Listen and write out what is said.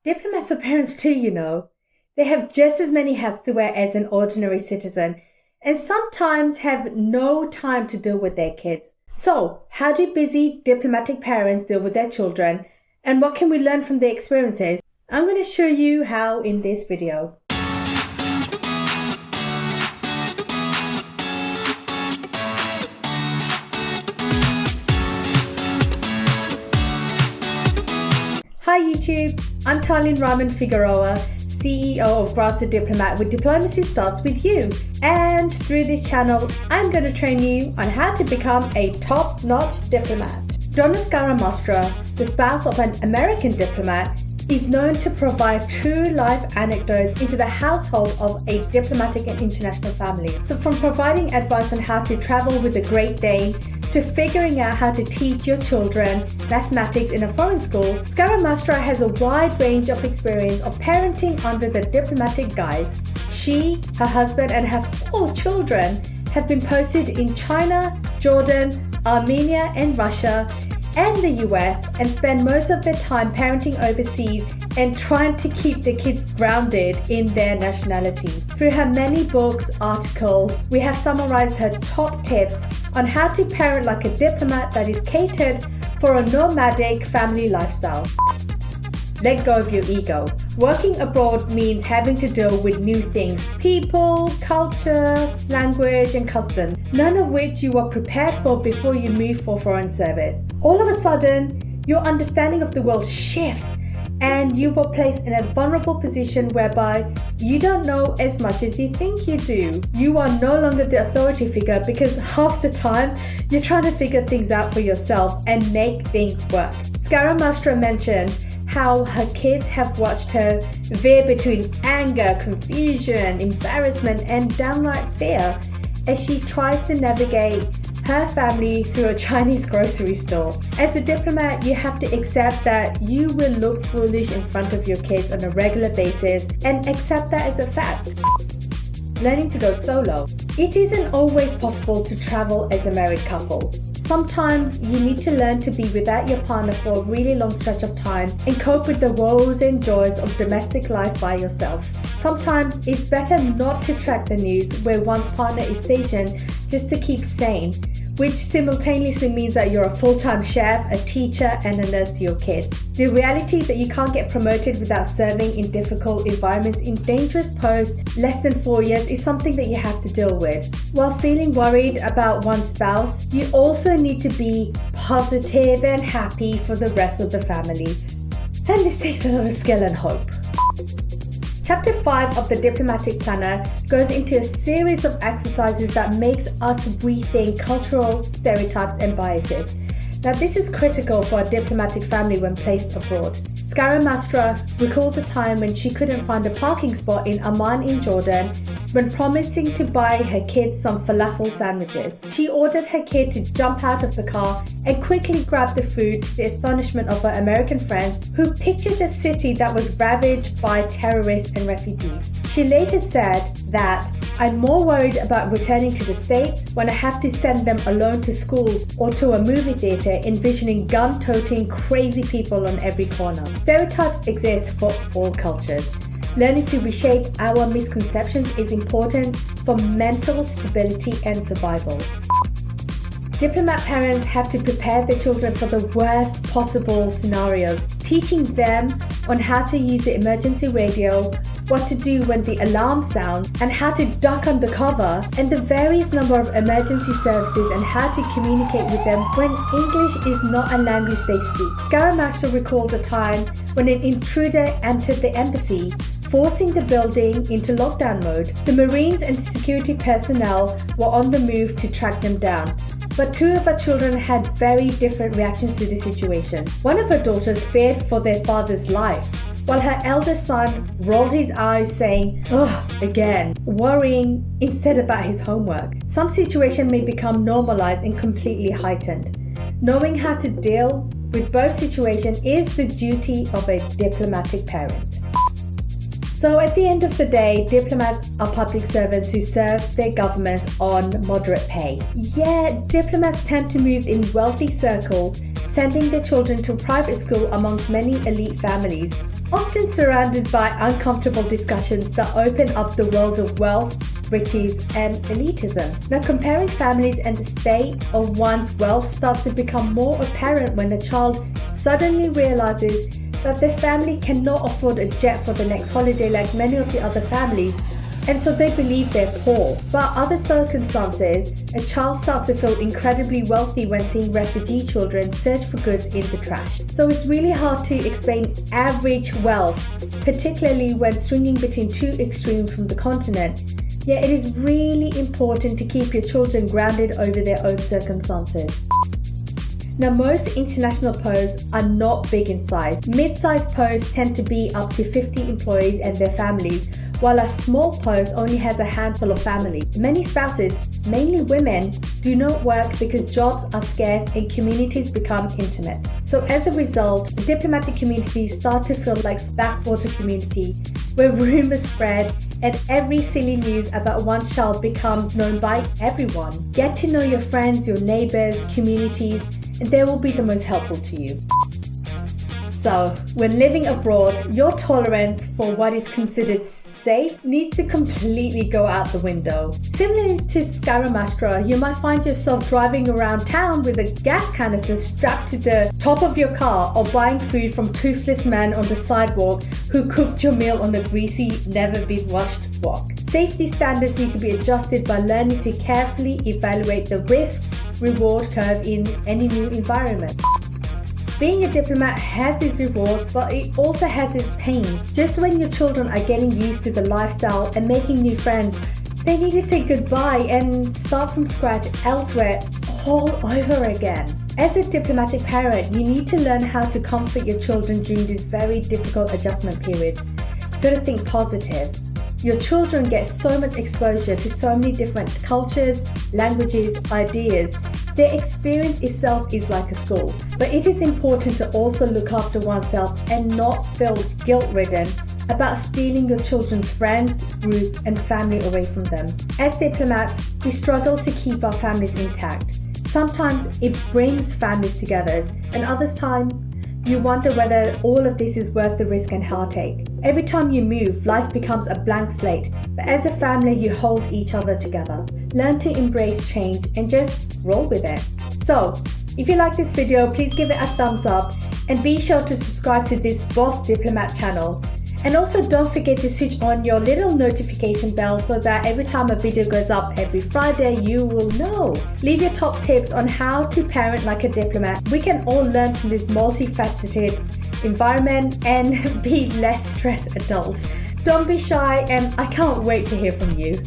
Diplomats are parents too, you know. They have just as many hats to wear as an ordinary citizen and sometimes have no time to deal with their kids. So, how do busy diplomatic parents deal with their children and what can we learn from their experiences? I'm going to show you how in this video. Hi YouTube, I'm Talyn Rahman-Figueroa, CEO of Grassroot Diplomat, with Diplomacy Starts With You. And through this channel, I'm going to train you on how to become a top-notch diplomat. Donna Scaramostra, the spouse of an American diplomat, is known to provide true life anecdotes into the household of a diplomatic and international family. So from providing advice on how to travel with a Great Dane to figuring out how to teach your children mathematics in a foreign school, Scaramostra has a wide range of experience of parenting under the diplomatic guise. She, her husband, and her 4 children have been posted in China, Jordan, Armenia, and Russia, and the US, and spend most of their time parenting overseas and trying to keep the kids grounded in their nationality. Through her many books, articles, we have summarized her top tips on how to parent like a diplomat that is catered for a nomadic family lifestyle. Let go of your ego. Working abroad means having to deal with new things, people, culture, language, and custom, none of which you are prepared for before you move for foreign service. All of a sudden, your understanding of the world shifts and you are placed in a vulnerable position whereby you don't know as much as you think you do. You are no longer the authority figure because half the time you're trying to figure things out for yourself and make things work. Scaramostra mentioned how her kids have watched her veer between anger, confusion, embarrassment, and downright fear as she tries to navigate her family through a Chinese grocery store. As a diplomat, you have to accept that you will look foolish in front of your kids on a regular basis and accept that as a fact. Learning to go solo. It isn't always possible to travel as a married couple. Sometimes you need to learn to be without your partner for a really long stretch of time and cope with the woes and joys of domestic life by yourself. Sometimes it's better not to track the news where one's partner is stationed just to keep sane, which simultaneously means that you're a full-time chef, a teacher, and a nurse to your kids. The reality that you can't get promoted without serving in difficult environments in dangerous posts less than 4 years is something that you have to deal with. While feeling worried about one's spouse, you also need to be positive and happy for the rest of the family. And this takes a lot of skill and hope. Chapter 5 of the Diplomatic Planner goes into a series of exercises that makes us rethink cultural stereotypes and biases. Now, this is critical for a diplomatic family when placed abroad. Scaramostra recalls a time when she couldn't find a parking spot in Amman in Jordan when promising to buy her kids some falafel sandwiches. She ordered her kid to jump out of the car and quickly grab the food to the astonishment of her American friends who pictured a city that was ravaged by terrorists and refugees. She later said that, "I'm more worried about returning to the States when I have to send them alone to school or to a movie theater envisioning gun-toting crazy people on every corner." Stereotypes exist for all cultures. Learning to reshape our misconceptions is important for mental stability and survival. Diplomat parents have to prepare their children for the worst possible scenarios, teaching them on how to use the emergency radio, what to do when the alarm sounds, and how to duck under cover, and the various number of emergency services and how to communicate with them when English is not a language they speak. Scaramostra recalls a time when an intruder entered the embassy, forcing the building into lockdown mode. The Marines and the security personnel were on the move to track them down. But 2 of her children had very different reactions to the situation. One of her daughters feared for their father's life, while her eldest son rolled his eyes saying, "Ugh, again," worrying instead about his homework. Some situation may become normalized and completely heightened. Knowing how to deal with both situations is the duty of a diplomatic parent. So at the end of the day, diplomats are public servants who serve their governments on moderate pay. Yet, diplomats tend to move in wealthy circles, sending their children to private school amongst many elite families, often surrounded by uncomfortable discussions that open up the world of wealth, riches, and elitism. Now, comparing families and the state of one's wealth starts to become more apparent when a child suddenly realizes that their family cannot afford a jet for the next holiday like many of the other families, and so they believe they're poor. But other circumstances, a child starts to feel incredibly wealthy when seeing refugee children search for goods in the trash. So it's really hard to explain average wealth, particularly when swinging between two extremes from the continent. Yet it is really important to keep your children grounded over their own circumstances. Now, most international posts are not big in size. Mid-sized posts tend to be up to 50 employees and their families, while a small post only has a handful of families. Many spouses, mainly women, do not work because jobs are scarce and communities become intimate. So as a result, diplomatic communities start to feel like backwater community, where rumors spread and every silly news about one's child becomes known by everyone. Get to know your friends, your neighbors, communities, and they will be the most helpful to you. So, when living abroad, your tolerance for what is considered safe needs to completely go out the window. Similar to Scaramastra, you might find yourself driving around town with a gas canister strapped to the top of your car, or buying food from toothless man on the sidewalk who cooked your meal on a greasy, never-been-washed wok. Safety standards need to be adjusted by learning to carefully evaluate the risk-reward curve in any new environment. Being a diplomat has its rewards, but it also has its pains. Just when your children are getting used to the lifestyle and making new friends, they need to say goodbye and start from scratch elsewhere all over again. As a diplomatic parent, you need to learn how to comfort your children during these very difficult adjustment periods. You've got to think positive. Your children get so much exposure to so many different cultures, languages, ideas. Their experience itself is like a school. But it is important to also look after oneself and not feel guilt-ridden about stealing your children's friends, roots, and family away from them. As diplomats, we struggle to keep our families intact. Sometimes it brings families together, and other times you wonder whether all of this is worth the risk and heartache. Every time you move, life becomes a blank slate, but as a family, you hold each other together. Learn to embrace change and just roll with it. So, if you like this video, please give it a thumbs up and be sure to subscribe to this Boss Diplomat channel. And also don't forget to switch on your little notification bell so that every time a video goes up every Friday, you will know. Leave your top tips on how to parent like a diplomat. We can all learn from this multifaceted environment and be less stressed adults. Don't be shy, and I can't wait to hear from you.